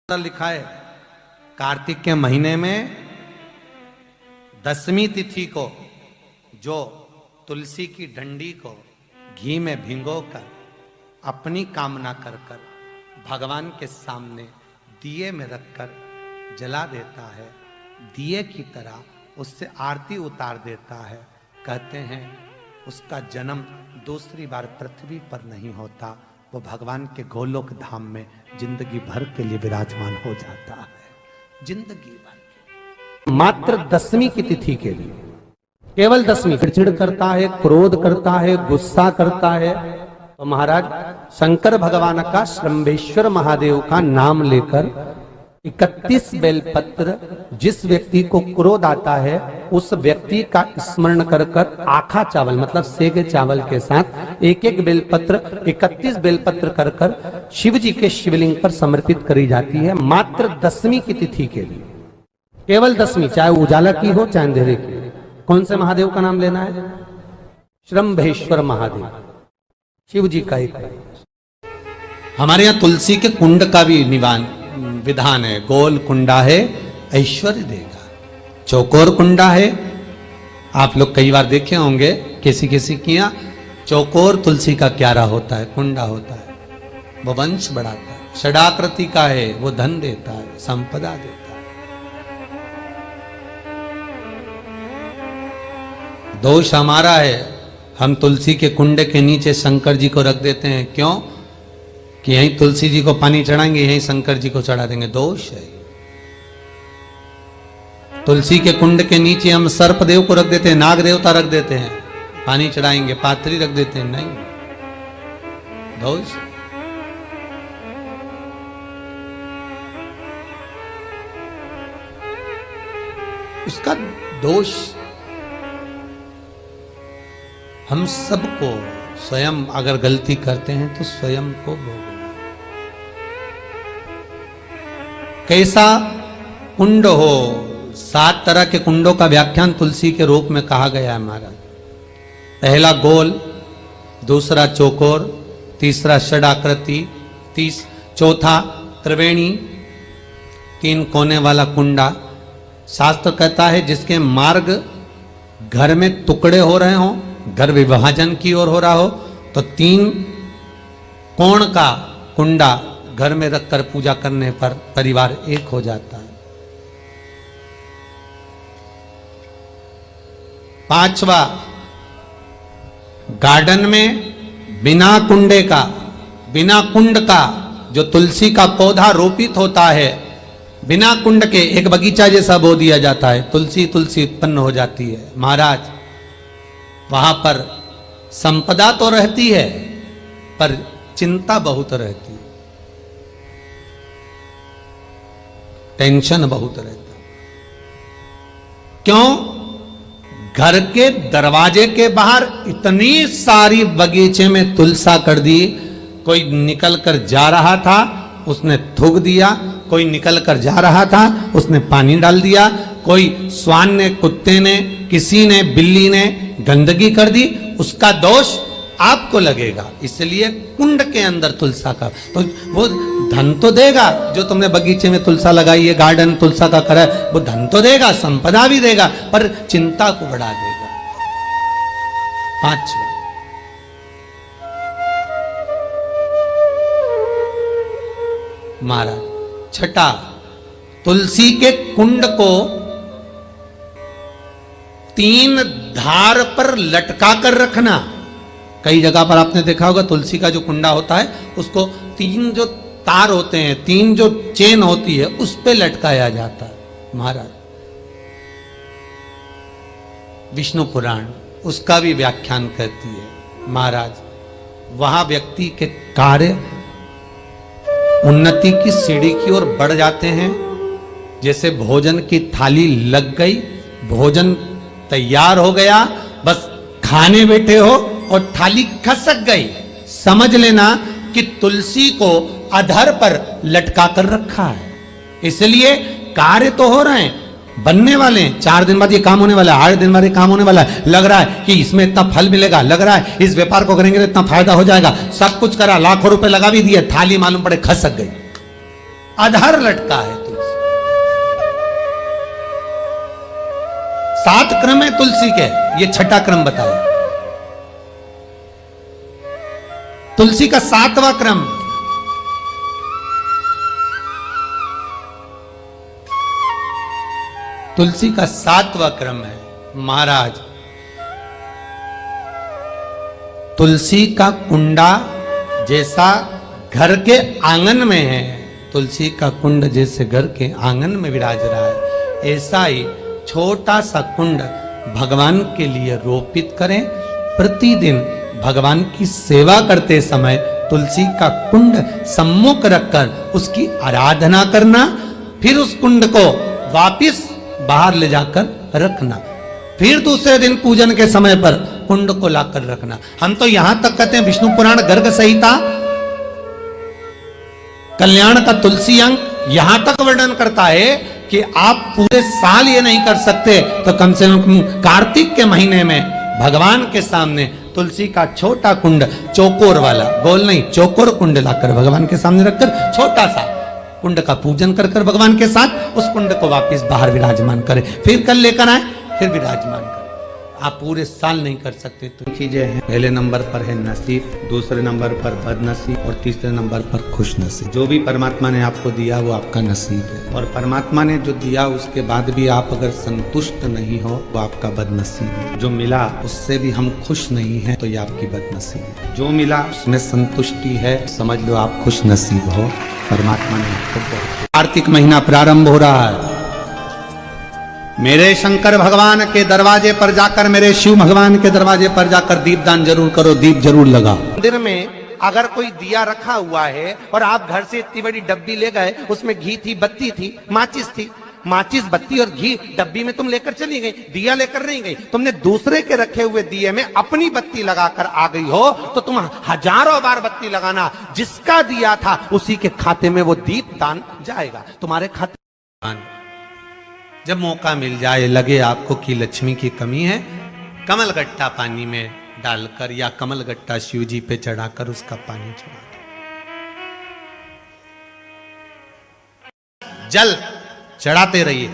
लिखा है कार्तिक के महीने में 10वीं तिथि को जो तुलसी की डंडी को घी में भिगोकर अपनी कामना कर कर भगवान के सामने दिए में रखकर जला देता है, दिए की तरह उससे आरती उतार देता है, कहते हैं उसका जन्म दूसरी बार पृथ्वी पर नहीं होता, वो भगवान के गोलोक धाम में जिंदगी भर के लिए विराजमान हो जाता है। जिंदगी भर मात्र 10वीं की तिथि के लिए, केवल 10वीं। चिड़चिड़ करता है, क्रोध करता है, गुस्सा करता है, तो महाराज शंकर भगवान का श्रंभेश्वर महादेव का नाम लेकर 31 बेलपत्र, जिस व्यक्ति को क्रोध आता है उस व्यक्ति का स्मरण कर कर आखा चावल मतलब सेगे चावल के साथ एक एक बेलपत्र 31 बेलपत्र कर कर शिव जी के शिवलिंग पर समर्पित करी जाती है, मात्र 10वीं की तिथि के लिए। केवल 10वीं, चाहे उजाला की हो चाहे अंधेरे की। कौन से महादेव का नाम लेना है? श्रंभेश्वर महादेव, शिव जी का एक। हमारे यहाँ तुलसी के कुंड का भी विधान है। गोल कुंडा है ऐश्वर्य देगा, चौकोर कुंडा है। आप लोग कई बार देखे होंगे किसी किसी के यहाँ चौकोर तुलसी का क्यारा होता है, कुंडा होता है, वो वंश बढ़ाता है। षडाकृति का है, वो धन देता है, संपदा देता है। दोष हमारा है, हम तुलसी के कुंड के नीचे शंकर जी को रख देते हैं। क्यों? कि यहीं तुलसी जी को पानी चढ़ाएंगे, यहीं शंकर जी को चढ़ा देंगे। दोष है। तुलसी के कुंड के नीचे हम सर्प देव को रख देते हैं, नाग देवता रख देते हैं, पानी चढ़ाएंगे, पात्री रख देते हैं, नहीं, दोष। उसका दोष हम सबको स्वयं अगर गलती करते हैं तो स्वयं को भोगना। कैसा कुंड हो, 7 तरह के कुंडों का व्याख्यान तुलसी के रूप में कहा गया है महाराज। पहला गोल, दूसरा चौकोर, तीसरा षडाकृति, चौथा त्रिवेणी, 3 कोने वाला कुंडा। शास्त्र कहता है जिसके मार्ग घर में टुकड़े हो रहे हों, घर विभाजन की ओर हो रहा हो, तो 3 कोण का कुंडा घर में रखकर पूजा करने पर परिवार एक हो जाता है। 5वां, गार्डन में बिना कुंडे का, बिना कुंड का जो तुलसी का पौधा रोपित होता है, बिना कुंड के एक बगीचा जैसा बो दिया जाता है, तुलसी तुलसी उत्पन्न हो जाती है। महाराज वहां पर संपदा तो रहती है पर चिंता बहुत रहती है, टेंशन बहुत रहता है। क्यों? घर के दरवाजे के बाहर इतनी सारी बगीचे में तुलसा कर दी। कोई निकल कर जा रहा था, उसने थूक दिया, कोई निकल कर जा रहा था, उसने पानी डाल दिया, कोई श्वान ने, कुत्ते ने, किसी ने, बिल्ली ने गंदगी कर दी, उसका दोष आपको लगेगा। इसलिए कुंड के अंदर तुलसा का, तो वो धन तो देगा, जो तुमने बगीचे में तुलसा लगाई है, गार्डन तुलसा का करा है, वो धन तो देगा, संपदा भी देगा, पर चिंता को बढ़ा देगा। 5वां, महाराज 6ठा, तुलसी के कुंड को 3 धार पर लटका कर रखना। कई जगह पर आपने देखा होगा तुलसी का जो कुंडा होता है उसको 3 जो तार होते हैं, 3 जो चेन होती है, उस पे लटकाया जाता है। महाराज विष्णु पुराण उसका भी व्याख्यान कहती है। महाराज वहां व्यक्ति के कार्य उन्नति की सीढ़ी की ओर बढ़ जाते हैं। जैसे भोजन की थाली लग गई, भोजन तैयार हो गया, बस खाने बैठे हो और थाली खसक गई, समझ लेना कि तुलसी को अधर पर लटका कर रखा है। इसलिए कार्य तो हो रहे हैं, बनने वाले हैं, 4 दिन बाद ये काम होने वाला है, 8 दिन बाद ये काम होने वाला है, लग रहा है कि इसमें इतना फल मिलेगा, लग रहा है इस व्यापार को करेंगे तो इतना फायदा हो जाएगा, सब कुछ करा, लाखों रुपए लगा भी दिए, थाली मालूम पड़े खसक गई। अधर लटका है तुलसी। 7 क्रम है तुलसी के, ये छठा क्रम बताया। तुलसी का 7वां क्रम, तुलसी का 7वां क्रम है। महाराज, तुलसी का कुंडा जैसा घर के आंगन में है, तुलसी का कुंड जैसे घर के आंगन में विराज रहा है, ऐसा ही छोटा सा कुंड भगवान के लिए रोपित करें। प्रतिदिन भगवान की सेवा करते समय तुलसी का कुंड सम्मुख रखकर उसकी आराधना करना, फिर उस कुंड को वापिस बाहर ले जाकर रखना, फिर दूसरे दिन पूजन के समय पर कुंड को लाकर रखना। हम तो यहां तक कहते हैं, विष्णु पुराण गर्ग संहिता कल्याण का तुलसी अंग यहां तक वर्णन करता है कि आप पूरे साल ये नहीं कर सकते तो कम से कम कार्तिक के महीने में भगवान के सामने तुलसी का छोटा कुंड, चौकोर वाला, गोल नहीं, चौकोर कुंड लाकर भगवान के सामने रखकर छोटा सा कुंड का पूजन कर भगवान के साथ उस कुंड को वापस बाहर विराजमान करें, फिर कल लेकर आए, फिर विराजमान करें। आप पूरे साल नहीं कर सकते। तो चीजें हैं, पहले नंबर पर है नसीब, दूसरे नंबर पर बदनसीब और तीसरे नंबर पर खुश नसीब। जो भी परमात्मा ने आपको दिया वो आपका नसीब है, और परमात्मा ने जो दिया उसके बाद भी आप अगर संतुष्ट नहीं हो वो आपका बदनसीब है। जो मिला उससे भी हम खुश नहीं है तो ये आपकी बदनसीब है। जो मिला उसमें संतुष्टि है, समझ लो आप खुश नसीब हो। परमात्मा ने आपको, कार्तिक महीना प्रारंभ हो रहा है, मेरे शंकर भगवान के दरवाजे पर जाकर, मेरे शिव भगवान के दरवाजे पर जाकर दीपदान जरूर करो, दीप जरूर लगाओ। मंदिर में अगर कोई दिया रखा हुआ है और आप घर से इतनी बड़ी डब्बी ले गए, उसमें घी थी, बत्ती थी, माचिस थी, माचिस, बत्ती और घी डब्बी में तुम लेकर चली गई, दिया लेकर नहीं गई, तुमने दूसरे के रखे हुए दिए में अपनी बत्ती लगाकर आ गई हो, तो तुम हजारों बार बत्ती लगाना, जिसका दिया था उसी के खाते में वो दीप दान जाएगा, तुम्हारे खाते। जब मौका मिल जाए, लगे आपको कि लक्ष्मी की कमी है, कमल गट्टा पानी में डालकर या कमल गट्टा शिव जी पे चढ़ाकर उसका पानी चढ़ा दो, जल चढ़ाते रहिए।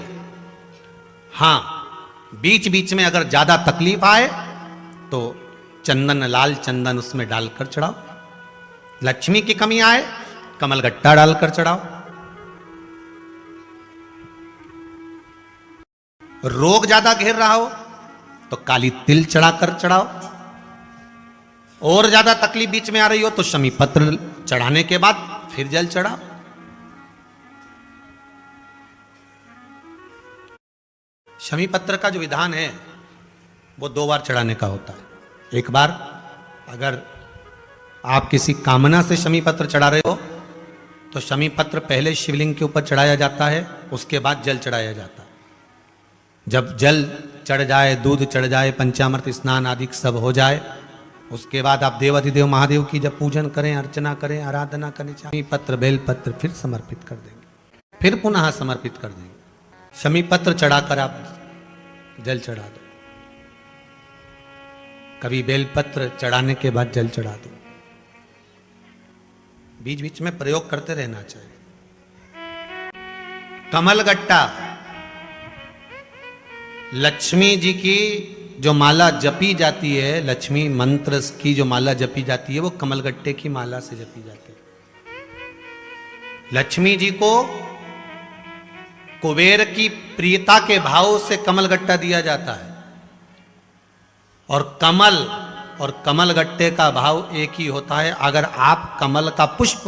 हां, बीच बीच में अगर ज्यादा तकलीफ आए तो चंदन, लाल चंदन उसमें डालकर चढ़ाओ। लक्ष्मी की कमी आए, कमल गट्टा डालकर चढ़ाओ। रोग ज्यादा घेर रहा हो तो काली तिल चढ़ाकर चढ़ाओ। और ज्यादा तकलीफ बीच में आ रही हो तो शमी पत्र चढ़ाने के बाद फिर जल चढ़ाओ। शमी पत्र का जो विधान है वो 2 बार चढ़ाने का होता है। एक बार अगर आप किसी कामना से शमी पत्र चढ़ा रहे हो तो शमी पत्र पहले शिवलिंग के ऊपर चढ़ाया जाता है, उसके बाद जल चढ़ाया जाता है। जब जल चढ़ जाए, दूध चढ़ जाए, पंचामृत स्नान आदि सब हो जाए, उसके बाद आप देवाधिदेव महादेव की जब पूजन करें, अर्चना करें, आराधना करें, शमी पत्र, बेल पत्र फिर समर्पित कर देंगे, फिर पुनः समर्पित कर देंगे। शमी पत्र चढ़ाकर आप जल चढ़ा दो, कभी बेल पत्र चढ़ाने के बाद जल चढ़ा दो। बीच बीच में प्रयोग करते रहना चाहिए। कमल गट्टा, लक्ष्मी जी की जो माला जपी जाती है, लक्ष्मी मंत्र की जो माला जपी जाती है वो कमलगट्टे की माला से जपी जाती है। लक्ष्मी जी को कुबेर की प्रियता के भाव से कमलगट्टा दिया जाता है, और कमल और कमलगट्टे का भाव एक ही होता है। अगर आप कमल का पुष्प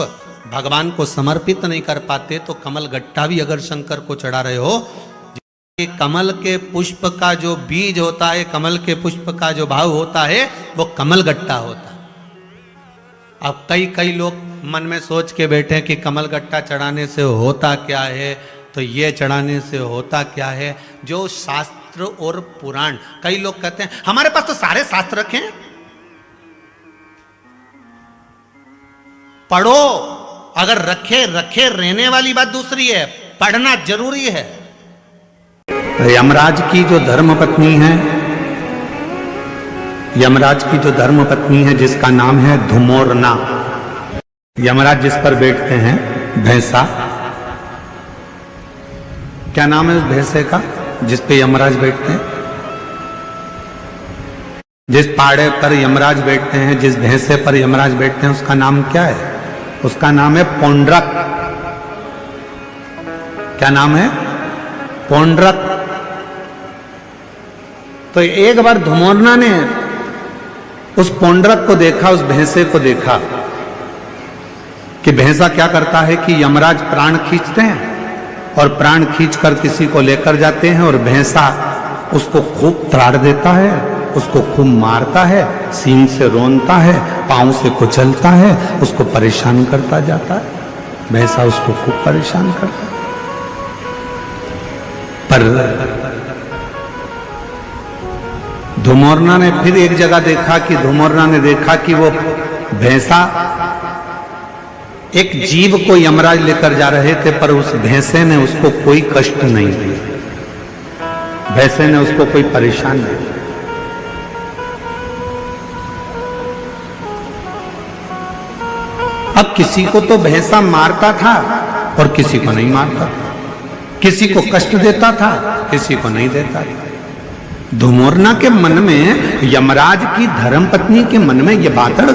भगवान को समर्पित नहीं कर पाते तो कमलगट्टा भी अगर शंकर को चढ़ा रहे हो, कमल के पुष्प का जो बीज होता है, कमल के पुष्प का जो भाव होता है वो कमल गट्टा होता है। अब कई लोग मन में सोच के बैठे कि कमल गट्टा चढ़ाने से होता क्या है, तो ये चढ़ाने से होता क्या है। जो शास्त्र और पुराण, कई लोग कहते हैं हमारे पास तो सारे शास्त्र रखे हैं, पढ़ो। अगर रखे रहने वाली बात दूसरी है, पढ़ना जरूरी है। यमराज की जो धर्म पत्नी है, यमराज की जो धर्म पत्नी है जिसका नाम है धुमोरना, यमराज जिस पर बैठते हैं भैंसा, क्या नाम है उस भैंसे का जिस पे यमराज बैठते हैं? जिस पाड़े पर यमराज बैठते हैं, जिस भैंसे पर यमराज बैठते हैं, उसका नाम क्या है? उसका नाम है पौंड्रक। क्या नाम है? पौंड्रक। तो एक बार धुमोरना ने उस पौंड्रक को देखा, उस भैंसे को देखा कि भैंसा क्या करता है कि यमराज प्राण खींचते हैं और प्राण खींचकर किसी को लेकर जाते हैं और भैंसा उसको खूब त्राड़ देता है, उसको खूब मारता है, सींग से रोनता है, पांव से कुचलता है, उसको परेशान करता जाता है। भैंसा उसको खूब परेशान करता है। पर धुमोरना ने फिर एक जगह देखा कि धुमोरना ने देखा कि वो भैंसा एक जीव को यमराज लेकर जा रहे थे, पर उस भैंसे ने उसको कोई कष्ट नहीं दिया, भैंसे ने उसको कोई परेशान नहीं किया। अब किसी को तो भैंसा मारता था और किसी को नहीं मारता था, किसी को कष्ट देता था, किसी को नहीं देता था। धुमोरना के मन में, यमराज की धर्मपत्नी के मन में यह बात अड़,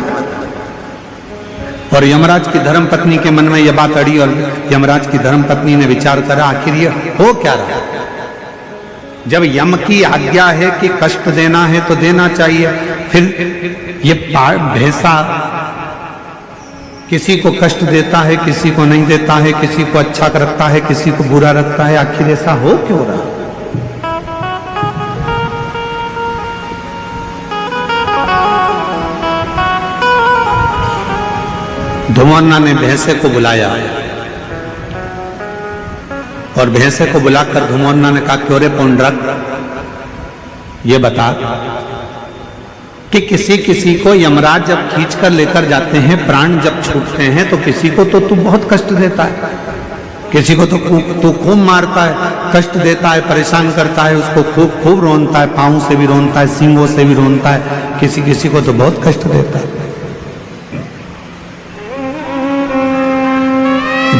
और यमराज की धर्मपत्नी के मन में यह बात अड़ी, और यमराज की धर्मपत्नी ने विचार करा आखिर ये हो क्या रहा। जब यम की आज्ञा है कि कष्ट देना है तो देना चाहिए, फिर ये भैंसा किसी को कष्ट देता है, किसी को नहीं देता है, किसी को अच्छा रखता है, किसी को बुरा रखता है, आखिर ऐसा हो क्यों रहा। धुमोरना ने भैंसे को बुलाया और भैंसे को बुलाकर धुमोरना ने कहा, क्यों रे पौंड्रक, ये बता कि किसी किसी को यमराज जब खींच कर लेकर जाते हैं, प्राण जब छूटते हैं, तो किसी को तो तू बहुत कष्ट देता है, किसी को तो तू खूब मारता है, कष्ट देता है, परेशान करता है, उसको खूब खूब रोनता है, पांव से भी रोनता है, सींगों से भी रोनता है, किसी किसी को तो बहुत कष्ट देता है।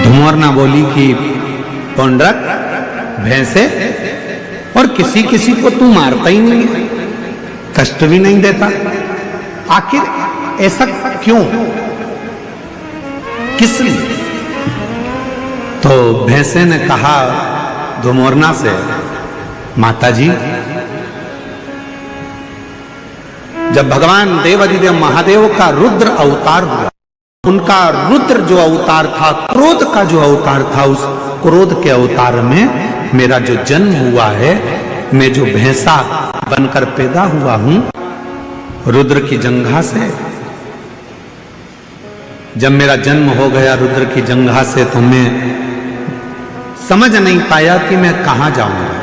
धुमोरना बोली कि पौंड्रक, भैंसे, और किसी किसी को तू मारता ही नहीं है, कष्ट भी नहीं देता, आखिर ऐसा क्यों, किस लिए? तो भैंसे ने कहा धुमोरना से, माताजी, जब भगवान देवाधिदेव महादेव का रुद्र अवतार हुआ, उनका रुद्र जो अवतार था, क्रोध का जो अवतार था, उस क्रोध के अवतार में मेरा जो जन्म हुआ है, मैं जो भैंसा बनकर पैदा हुआ हूं रुद्र की जंघा से, जब मेरा जन्म हो गया रुद्र की जंघा से, तो मैं समझ नहीं पाया कि मैं कहां जाऊंगा।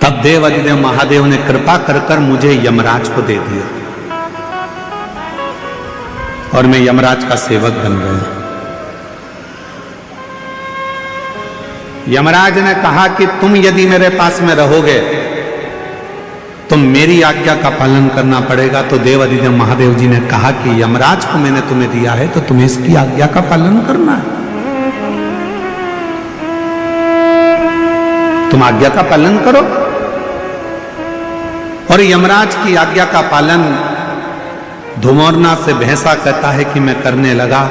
तब देवाधिदेव महादेव ने कृपा कर कर मुझे यमराज को दे दिया और मैं यमराज का सेवक बन गया। यमराज ने कहा कि तुम यदि मेरे पास में रहोगे तो मेरी आज्ञा का पालन करना पड़ेगा। तो देवाधिदेव महादेव जी ने कहा कि यमराज को मैंने तुम्हें दिया है तो तुम्हें इसकी आज्ञा का पालन करना है, तुम आज्ञा का पालन करो। और यमराज की आज्ञा का पालन धुमोरना से भैंसा कहता है कि मैं करने लगा।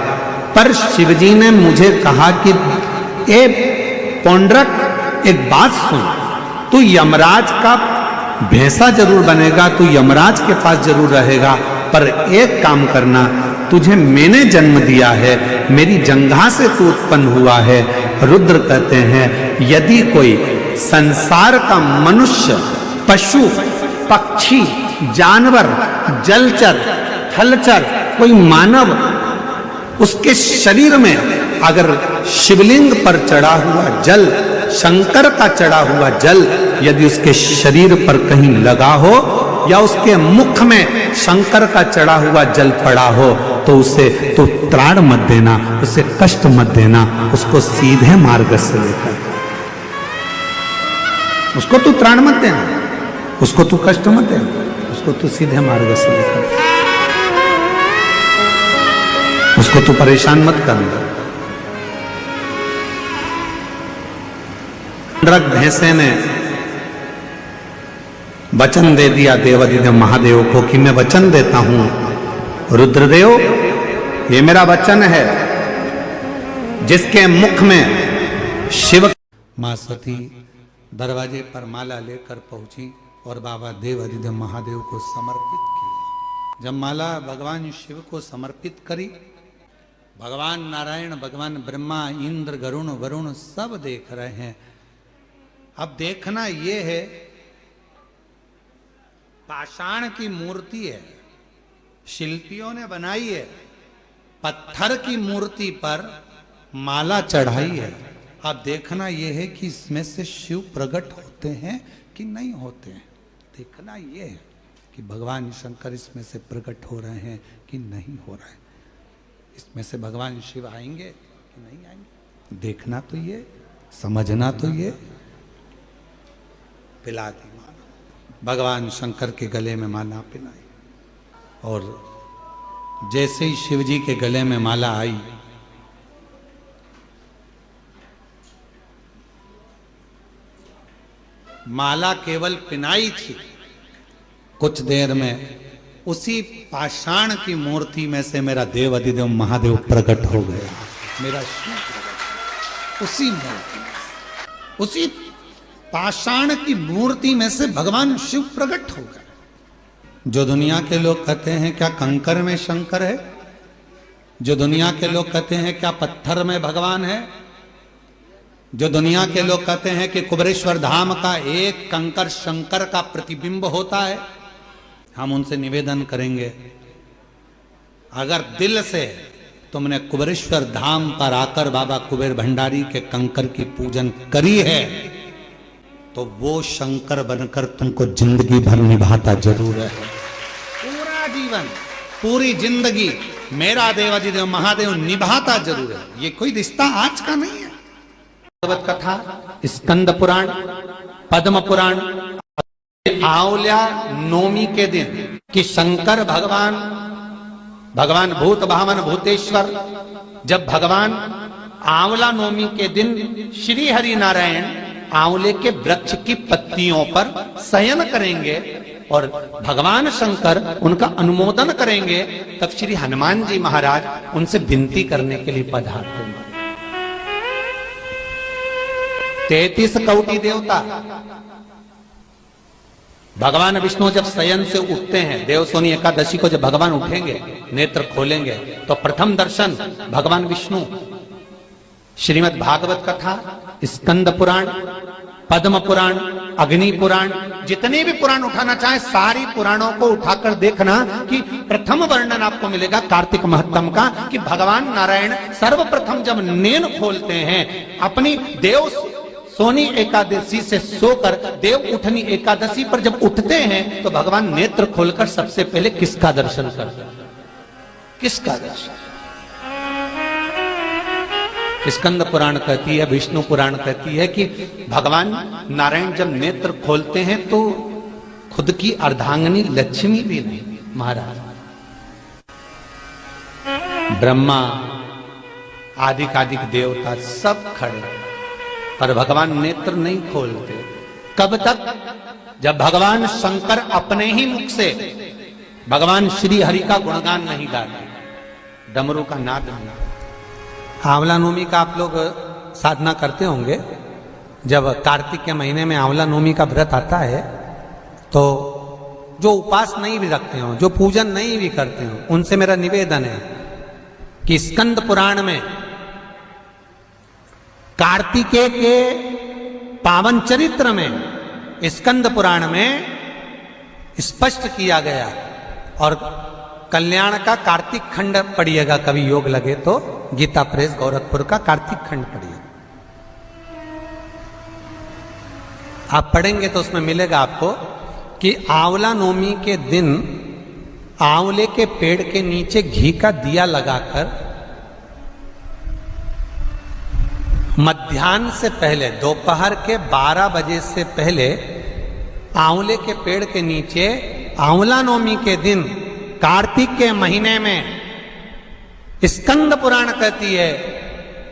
पर शिवजी ने मुझे कहा कि ए पौंड्रक, एक बात सुन, तू यमराज का भैंसा जरूर बनेगा, तू यमराज के पास जरूर रहेगा, पर एक काम करना, तुझे मैंने जन्म दिया है, मेरी जंघा से तू उत्पन्न हुआ है। रुद्र कहते हैं यदि कोई संसार का मनुष्य, पशु, पक्षी, जानवर, जलचर, थलचर, कोई मानव, उसके शरीर में अगर शिवलिंग पर चढ़ा हुआ जल, शंकर का चढ़ा हुआ जल यदि उसके शरीर पर कहीं लगा हो या उसके मुख में शंकर का चढ़ा हुआ जल पड़ा हो तो उसे तो त्राण मत देना, उसे कष्ट मत देना, उसको सीधे मार्ग से लेकर, उसको तू त्राण मत देना, उसको तू कष्ट मत देना, उसको तू सीधे मार्ग से लेकर, उसको तू परेशान मत करना। पुंडरक भैंसे ने वचन दे दिया देवाधिदेव महादेव को कि मैं वचन देता हूं रुद्रदेव, ये मेरा वचन है, जिसके मुख में शिव। मां सती दरवाजे पर माला लेकर पहुंची और बाबा देवाधिदेव महादेव को समर्पित किया। जब माला भगवान शिव को समर्पित करी, भगवान नारायण, भगवान ब्रह्मा, इंद्र, गरुण, वरुण सब देख रहे हैं। अब देखना यह है, पाषाण की मूर्ति है, शिल्पियों ने बनाई है, पत्थर की मूर्ति पर माला चढ़ाई है। अब देखना यह है कि इसमें से शिव प्रकट होते हैं कि नहीं होते हैं। देखना यह है कि भगवान शंकर इसमें से प्रकट हो रहे हैं कि नहीं हो रहे हैं। इसमें से भगवान शिव आएंगे कि नहीं आएंगे, देखना तो ये, समझना तो ये। पिला दी माला, भगवान शंकर के गले में माला पिलाई, और जैसे ही शिव जी के गले में माला आई, माला केवल पिनाई थी, कुछ देर में उसी पाषाण की मूर्ति में से मेरा देव अधिदेव महादेव प्रकट हो गया। मेरा शिव प्रकट उसी मूर्ति में, उसी पाषाण की मूर्ति में से भगवान शिव प्रकट हो गए। जो दुनिया के लोग कहते हैं क्या कंकर में शंकर है, जो दुनिया के लोग कहते हैं क्या पत्थर में भगवान है, जो दुनिया के लोग कहते हैं कि कुबेरेश्वर धाम का एक कंकर शंकर का प्रतिबिंब होता है, हम उनसे निवेदन करेंगे, अगर दिल से तुमने कुबेरेश्वर धाम पर आकर बाबा कुबेर भंडारी के कंकर की पूजन करी है, तो वो शंकर बनकर तुमको जिंदगी भर निभाता जरूर है। पूरा जीवन, पूरी जिंदगी मेरा देवाधिदेव महादेव निभाता जरूर है। ये कोई रिश्ता आज का नहीं है। भागवत कथा, स्कंद पुराण, पद्म पुराण, आंवल्या नवमी के दिन कि शंकर भगवान भूत भावन भूतेश्वर, जब भगवान आंवला नवमी के दिन श्री हरि नारायण आंवले के वृक्ष की पत्तियों पर शयन करेंगे और भगवान शंकर उनका अनुमोदन करेंगे, तब श्री हनुमान जी महाराज उनसे विनती करने के लिए पधारते हैं। 33 कौटी देवता, भगवान विष्णु जब शयन से उठते हैं, देवसोनी एकादशी को जब भगवान उठेंगे, नेत्र खोलेंगे, तो प्रथम दर्शन भगवान विष्णु। श्रीमद् भागवत कथा, स्कंद पुराण, पद्म पुराण, अग्नि पुराण, जितने भी पुराण उठाना चाहे सारी पुराणों को उठाकर देखना कि प्रथम वर्णन आपको मिलेगा कार्तिक महत्तम का, कि भगवान नारायण सर्वप्रथम जब नेन खोलते हैं, अपनी देव सोनी एकादशी से सोकर देव उठनी एकादशी पर जब उठते हैं, तो भगवान नेत्र खोलकर सबसे पहले किसका दर्शन करते हैं? किसका दर्शन? स्कंद पुराण कहती है, विष्णु पुराण कहती है कि भगवान नारायण जब नेत्र खोलते हैं तो खुद की अर्धांगिनी लक्ष्मी भी नहीं, महाराज ब्रह्मा आदिक देवता सब खड़े, पर भगवान नेत्र नहीं खोलते। कब तक? जब भगवान शंकर अपने ही मुख से भगवान श्री हरि का गुणगान नहीं गाते, डमरू का नाद नहीं। आंवला नवमी का आप लोग साधना करते होंगे। जब कार्तिक के महीने में आंवला नवमी का व्रत आता है, तो जो उपास नहीं भी रखते हो, जो पूजन नहीं भी करते हो, उनसे मेरा निवेदन है कि स्कंद पुराण में कार्तिकेय के पावन चरित्र में, स्कंद पुराण में स्पष्ट किया गया, और कल्याण का कार्तिक खंड पढ़िएगा, कभी योग लगे तो गीता प्रेस गोरखपुर का कार्तिक खंड पढ़िए, आप पढ़ेंगे तो उसमें मिलेगा आपको कि आंवला नवमी के दिन आंवले के पेड़ के नीचे घी का दिया लगाकर मध्याह्न से पहले, दोपहर के 12 बजे से पहले आंवले के पेड़ के नीचे आंवला नवमी के दिन कार्तिक के महीने में स्कंद पुराण कहती है,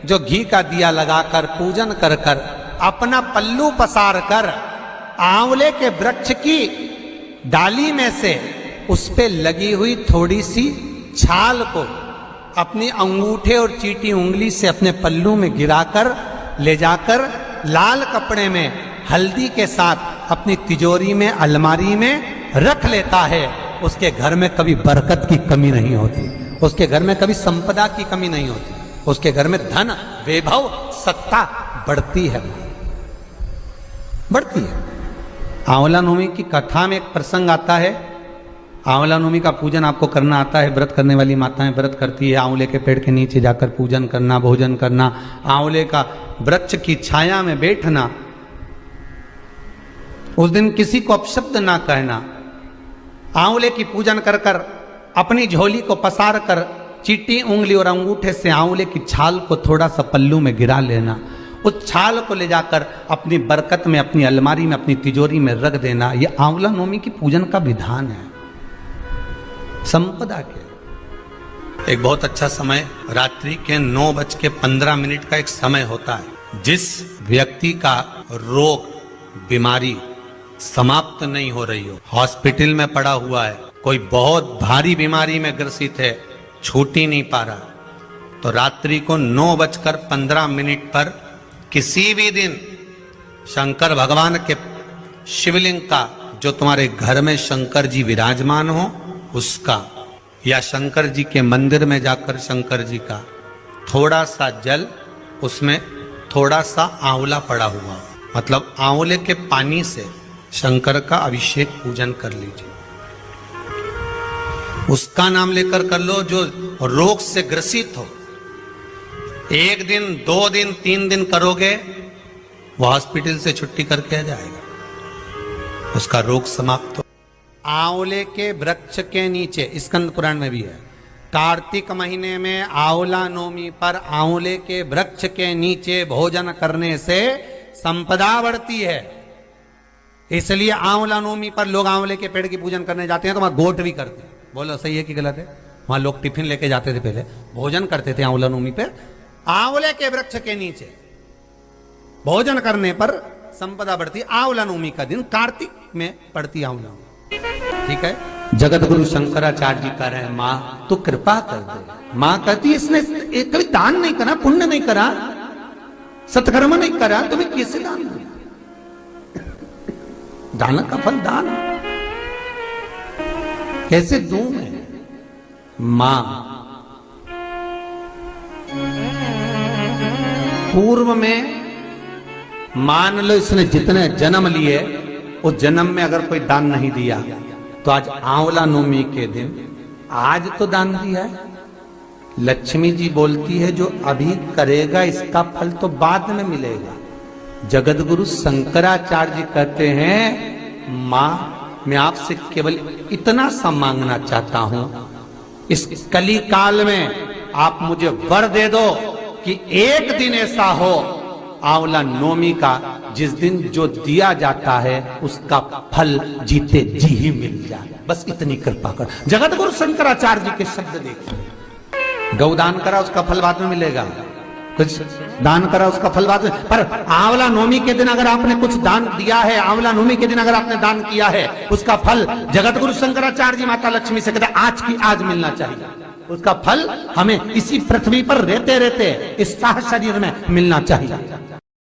जो घी का दिया लगाकर पूजन कर कर अपना पल्लू पसार कर आंवले के वृक्ष की डाली में से उस पे लगी हुई थोड़ी सी छाल को अपनी अंगूठे और चीटी उंगली से अपने पल्लू में गिराकर ले जाकर लाल कपड़े में हल्दी के साथ अपनी तिजोरी में अलमारी में रख लेता है। उसके घर में कभी बरकत की कमी नहीं होती, उसके घर में कभी संपदा की कमी नहीं होती, उसके घर में धन वैभव सत्ता बढ़ती है, बढ़ती है। आंवला नवमी की कथा में एक प्रसंग आता है। आंवला नवमी का पूजन आपको करना आता है, व्रत करने वाली माताएं व्रत करती है, आंवले के पेड़ के नीचे जाकर पूजन करना, भोजन करना, आंवले का वृक्ष की छाया में बैठना, उस दिन किसी को अपशब्द ना कहना, आंवले की पूजन कर कर अपनी झोली को पसार कर चीटी उंगली और अंगूठे से आंवले की छाल को थोड़ा सा पल्लू में गिरा लेना, उस छाल को ले जाकर अपनी बरकत में, अपनी अलमारी में, अपनी तिजोरी में रख देना। यह आंवला नवमी की पूजन का विधान है, संपदा के। एक बहुत अच्छा समय रात्रि के 9:15 का एक समय होता है। जिस व्यक्ति का रोग बीमारी समाप्त नहीं हो रही हो, हॉस्पिटल में पड़ा हुआ है, कोई बहुत भारी बीमारी में ग्रसित है, छूट ही नहीं पा रहा, तो रात्रि को 9:15 पर किसी भी दिन शंकर भगवान के शिवलिंग का, जो तुम्हारे घर में शंकर जी विराजमान हो उसका, या शंकर जी के मंदिर में जाकर शंकर जी का थोड़ा सा जल, उसमें थोड़ा सा आंवला पड़ा हुआ, मतलब आंवले के पानी से शंकर का अभिषेक पूजन कर लीजिए। उसका नाम लेकर कर लो जो रोग से ग्रसित हो। 1 दिन 2 दिन 3 दिन करोगे, वो हॉस्पिटल से छुट्टी करके आ जाएगा, उसका रोग समाप्त हो। आंवले के वृक्ष के नीचे, स्कंद पुराण में भी है, कार्तिक महीने में आंवला नवमी पर आंवले के वृक्ष के नीचे भोजन करने से संपदा बढ़ती है। इसलिए आंवला नवमी पर लोग आंवले के पेड़ की पूजन करने जाते हैं तो वहां गोट भी करते हैं। बोलो सही है कि गलत है? वहां लोग टिफिन लेके जाते थे, पहले भोजन करते थे आंवला नवमी पर, आंवले के वृक्ष के नीचे भोजन करने पर संपदा बढ़ती। आंवला नवमी का दिन कार्तिक में पड़ती आंवला, ठीक है। जगत गुरु शंकराचार्य जी कह रहे हैं, मां तू कृपा कर दे। मां कहती है इसने कभी दान नहीं करा, पुण्य नहीं करा, सत्कर्म नहीं करा, तुम्हें कैसे दान दूं? दान का फल दान कैसे दूं मैं? मां पूर्व में मान लो इसने जितने जन्म लिए, उस जन्म में अगर कोई दान नहीं दिया तो आज आंवला नवमी के दिन आज तो दान दिया है। लक्ष्मी जी बोलती है जो अभी करेगा इसका फल तो बाद में मिलेगा। जगत गुरु शंकराचार्य जी कहते हैं, मां मैं आपसे केवल इतना सा मांगना चाहता हूं, इस कली काल में आप मुझे वर दे दो कि एक दिन ऐसा हो आंवला नवमी का जिस दिन जो दिया जाता है उसका फल जीते जी ही मिल जाए, बस इतनी कृपा कर। जगत गुरु शंकराचार्य जी के शब्द देखिए। गौदान करा उसका फल बाद में मिलेगा, कुछ दान करा उसका फल बाद में, पर आंवला नवमी के दिन अगर आपने कुछ दान दिया है, आंवला नवमी के दिन अगर आपने दान किया है, उसका फल जगत गुरु शंकराचार्य जी माता लक्ष्मी से कहते आज की आज मिलना चाहिए। उसका फल हमें इसी पृथ्वी पर रहते रहते इस साह शरीर में मिलना चाहिए।